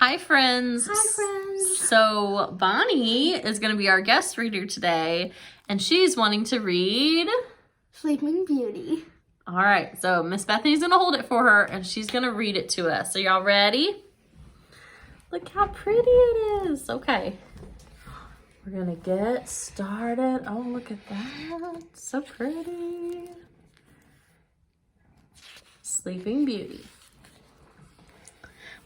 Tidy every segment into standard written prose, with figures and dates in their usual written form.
Hi, friends. Hi, friends. So, Bonnie is going to be our guest reader today, and she's wanting to read Sleeping Beauty. All right, so Miss Bethany's going to hold it for her, and she's going to read it to us. Are y'all ready? Look how pretty it is. Okay. We're going to get started. Oh, look at that. So pretty. Sleeping Beauty.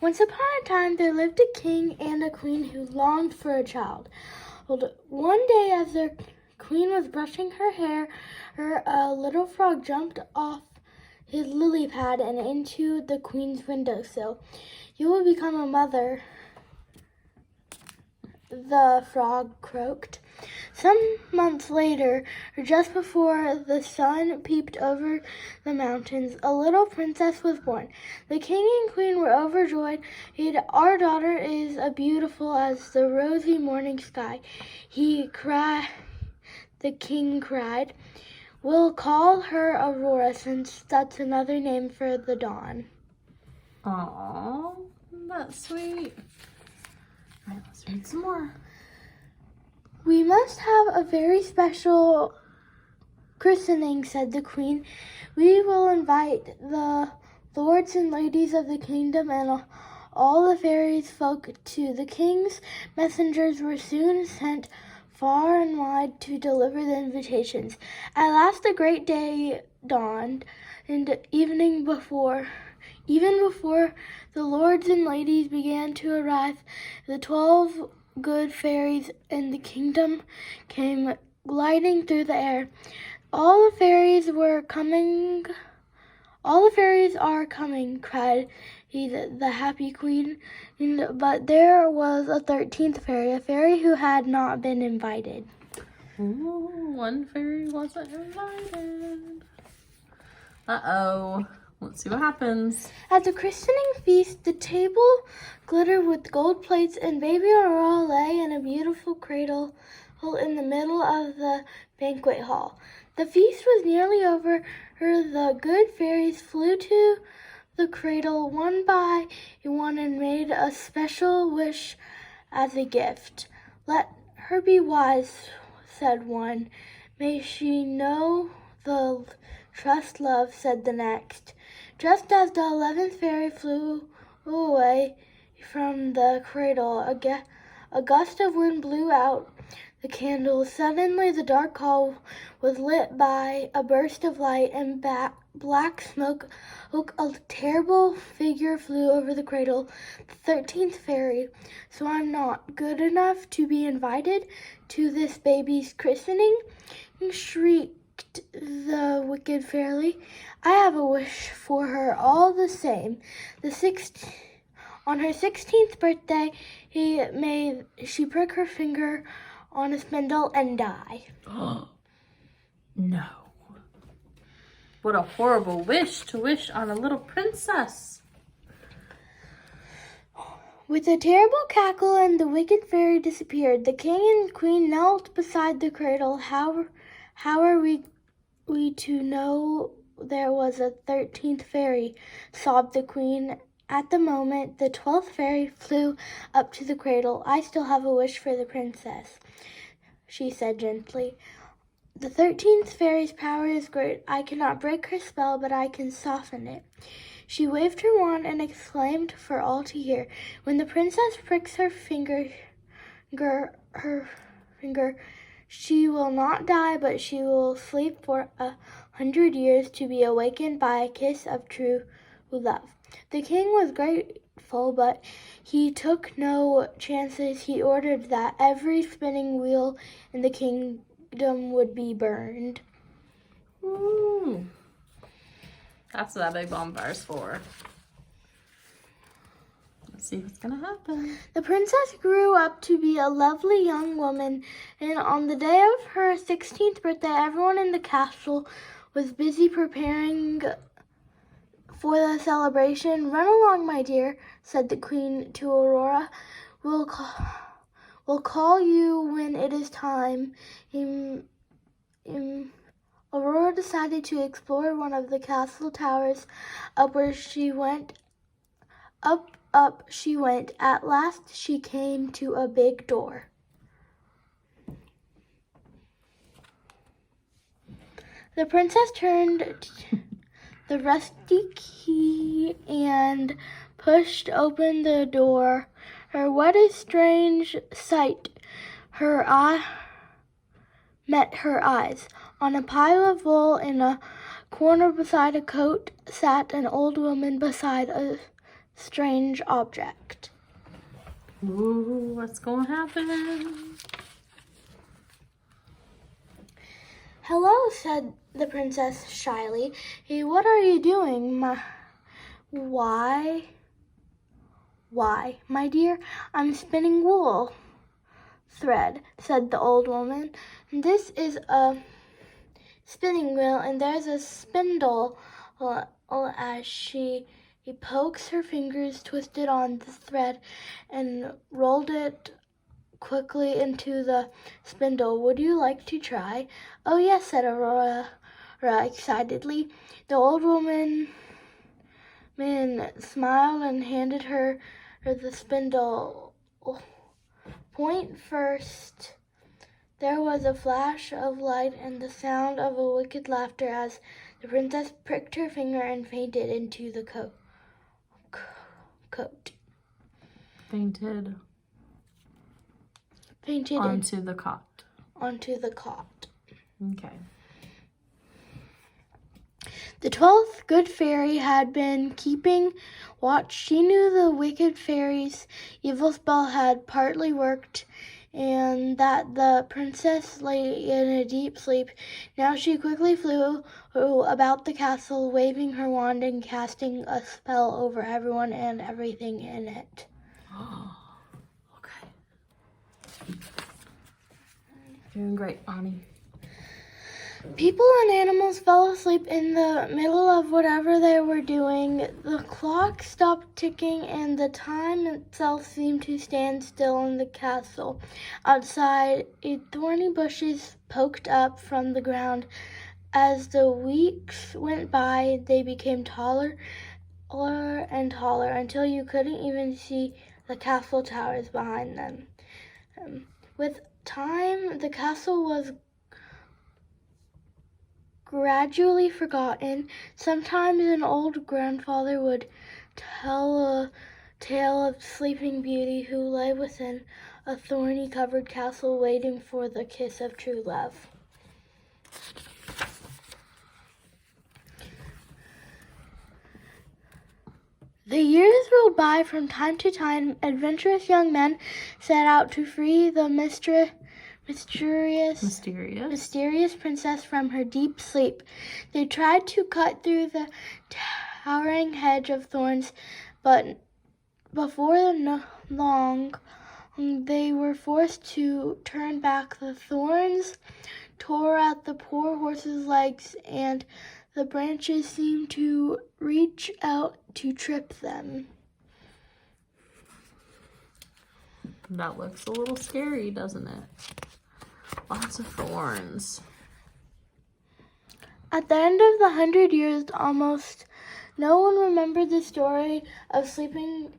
Once upon a time, there lived a king and a queen who longed for a child. One day, as their queen was brushing her hair, a little frog jumped off his lily pad and into the queen's windowsill. "You will become a mother," the frog croaked. Some months later, just before the sun peeped over the mountains, a little princess was born. The king and queen were overjoyed. "Our daughter is as beautiful as the rosy morning sky," the king cried. "We'll call her Aurora, since that's another name for the dawn." Aww, that's sweet. All right, let's read some more. "We must have a very special christening," said the queen. "We will invite the lords and ladies of the kingdom and all the fairies folk too." The king's messengers were soon sent far and wide to deliver the invitations. At last the great day dawned, and even before the lords and ladies began to arrive, the 12 good fairies in the kingdom came gliding through the air. All the fairies are coming," cried the happy queen. But there was a 13th fairy, a fairy who had not been invited. Ooh, one fairy wasn't invited. Uh-oh. Let's see what happens. At the christening feast, the table glittered with gold plates, and baby Aurora lay in a beautiful cradle in the middle of the banquet hall. The feast was nearly over. The good fairies flew to the cradle one by one and made a special wish as a gift. "Let her be wise," said one. "May she know the trust love," said the next. Just as the 11th fairy flew away from the cradle, a gust of wind blew out the candles. Suddenly the dark hall was lit by a burst of light and black smoke. A terrible figure flew over the cradle. The 13th fairy. "So I'm not good enough to be invited to this baby's christening?" shrieked the wicked fairy. "I have a wish for her all the same. On her 16th birthday, may she prick her finger on a spindle and die." No. What a horrible wish to wish on a little princess. With a terrible cackle, and the wicked fairy disappeared. The king and queen knelt beside the cradle. How are we to know there was a 13th fairy?" sobbed the queen. At the moment, the 12th fairy flew up to the cradle. "I still have a wish for the princess," she said gently. "The 13th fairy's power is great. I cannot break her spell, but I can soften it." She waved her wand and exclaimed for all to hear, "When the princess pricks her finger, she will not die, but she will sleep for 100 years, to be awakened by a kiss of true love." The king was grateful, but he took no chances. He ordered that every spinning wheel in the kingdom would be burned. Ooh. That's what that big bonfire's for. Let's see what's gonna happen. The princess grew up to be a lovely young woman, and on the day of her 16th birthday, everyone in the castle was busy preparing for the celebration. "Run along, my dear," said the queen to Aurora. We'll call you when it is time." Aurora decided to explore one of the castle towers. Up up she went. At last she came to a big door. The princess turned the rusty key and pushed open the door. What a strange sight met her eyes. On a pile of wool in a corner beside a coat sat an old woman beside a strange object. Ooh, what's gonna happen? Hello, said the princess shyly. Hey, what are you doing? Why, my dear, I'm spinning wool thread, said the old woman. This is a spinning wheel, and there's a spindle. As she pokes her fingers, twisted on the thread, and rolled it quickly into the spindle. Would you like to try? Oh, yes, said Aurora excitedly. The old woman smiled and handed her the spindle. Point first. There was a flash of light and the sound of a wicked laughter as the princess pricked her finger and fainted into the coat. Fainted onto the cot. Okay. The 12th good fairy had been keeping watch. She knew the wicked fairy's evil spell had partly worked and that the princess lay in a deep sleep. Now she quickly flew about the castle, waving her wand and casting a spell over everyone and everything in it. Okay. Doing great, Bonnie. People and animals fell asleep in the middle of whatever they were doing. The clock stopped ticking and the time itself seemed to stand still in the castle. Outside, thorny bushes poked up from the ground. As the weeks went by, they became taller and taller until you couldn't even see the castle towers behind them. With time, the castle was gradually forgotten. Sometimes an old grandfather would tell a tale of Sleeping Beauty who lay within a thorny-covered castle waiting for the kiss of true love. The years rolled by. From time to time, adventurous young men set out to free the mysterious princess from her deep sleep. They tried to cut through the towering hedge of thorns, but before long they were forced to turn back. The thorns tore at the poor horse's legs, and the branches seemed to reach out to trip them. That looks a little scary, doesn't it? Lots of thorns. At the end of the 100 years, almost no one remembered the story of the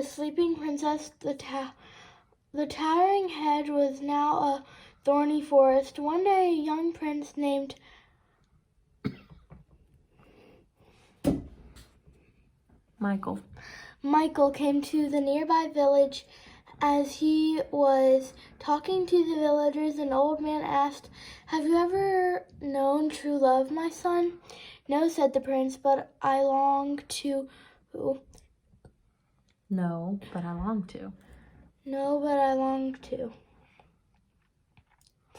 sleeping princess. The towering hedge was now a thorny forest. One day, a young prince named Michael came to the nearby village. As he was talking to the villagers, an old man asked, "Have you ever known true love, my son?" "No," said the prince, "but I long to." No, but I long to. "No, but I long to,"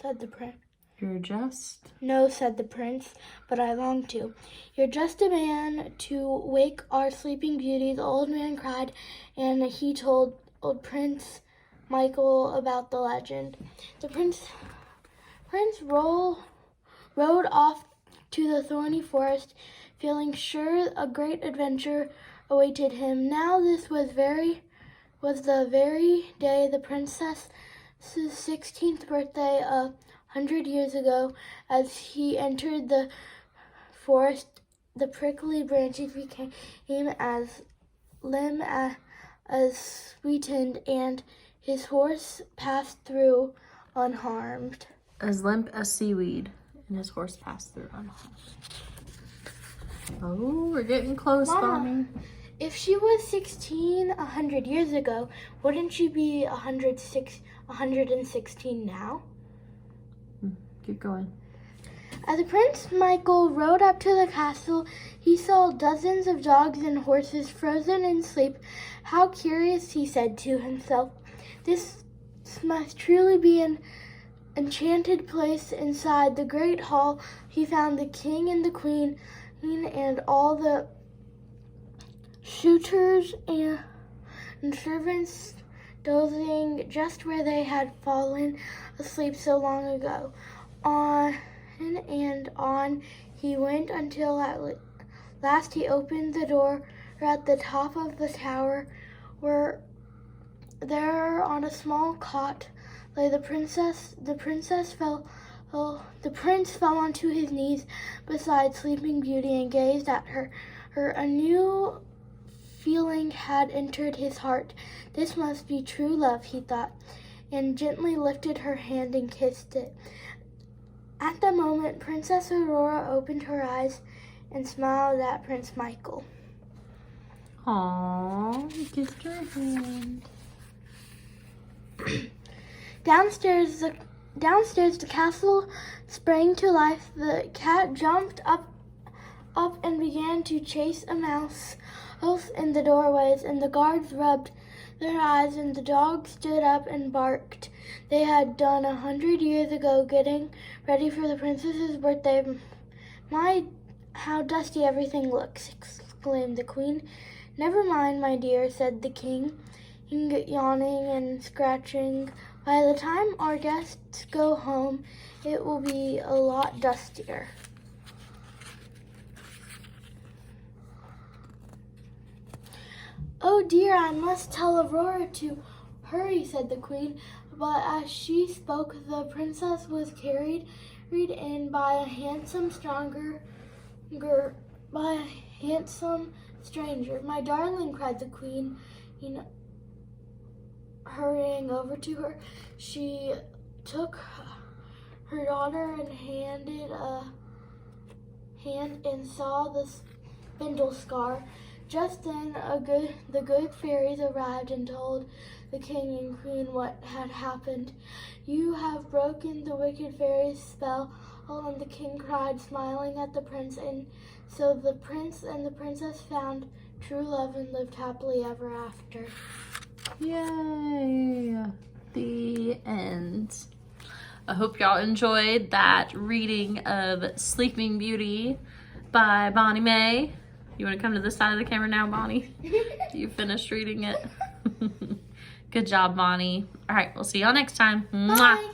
said the prince. You're just... "No," said the prince, "but I long to." "You're just a man to wake our Sleeping Beauty," the old man cried, and he told old Prince Michael about the legend. The prince rode off to the thorny forest, feeling sure a great adventure awaited him. Now this was the very day the princess's 16th birthday, 100 years ago. As he entered the forest, the prickly branches became as limb as sweetened, and his horse passed through unharmed. As limp as seaweed, and his horse passed through unharmed. Oh, we're getting close, Mama, Bonnie. if she was 16 100 years ago, wouldn't she be 116 now? Keep going. As Prince Michael rode up to the castle, he saw dozens of dogs and horses frozen in sleep. How curious, he said to himself. This must truly be an enchanted place. Inside the great hall, he found the king and the queen and all the suitors and servants dozing just where they had fallen asleep so long ago. On and on he went until at last he opened the door at the top of the tower, where there on a small cot lay the princess. The prince fell onto his knees beside Sleeping Beauty and gazed at her. A new feeling had entered his heart. This must be true love, he thought, and gently lifted her hand and kissed it. At the moment, Princess Aurora opened her eyes and smiled at Prince Michael. Aww, he kissed her hand. Downstairs, the castle sprang to life. The cat jumped up and began to chase a mouse in the doorways, and the guards rubbed their eyes, and the dogs stood up and barked. They had done 100 years ago, getting ready for the princess's birthday. My, how dusty everything looks, exclaimed the queen. Never mind, my dear, said the king, yawning and scratching. By the time our guests go home, it will be a lot dustier. Oh dear, I must tell Aurora to hurry, said the queen. But as she spoke, the princess was carried in by a handsome stranger. My darling, cried the queen, hurrying over to her. She took her daughter and saw the spindle scar. Just then the good fairies arrived and told the king and queen what had happened. You have broken the wicked fairy's spell, and the king cried, smiling at the prince. And so the prince and the princess found true love and lived happily ever after. Yay! The end. I hope y'all enjoyed that reading of Sleeping Beauty by Bonnie May. You want to come to this side of the camera now, Bonnie? You finished reading it? Good job, Bonnie. All right, we'll see y'all next time. Mwah. Bye.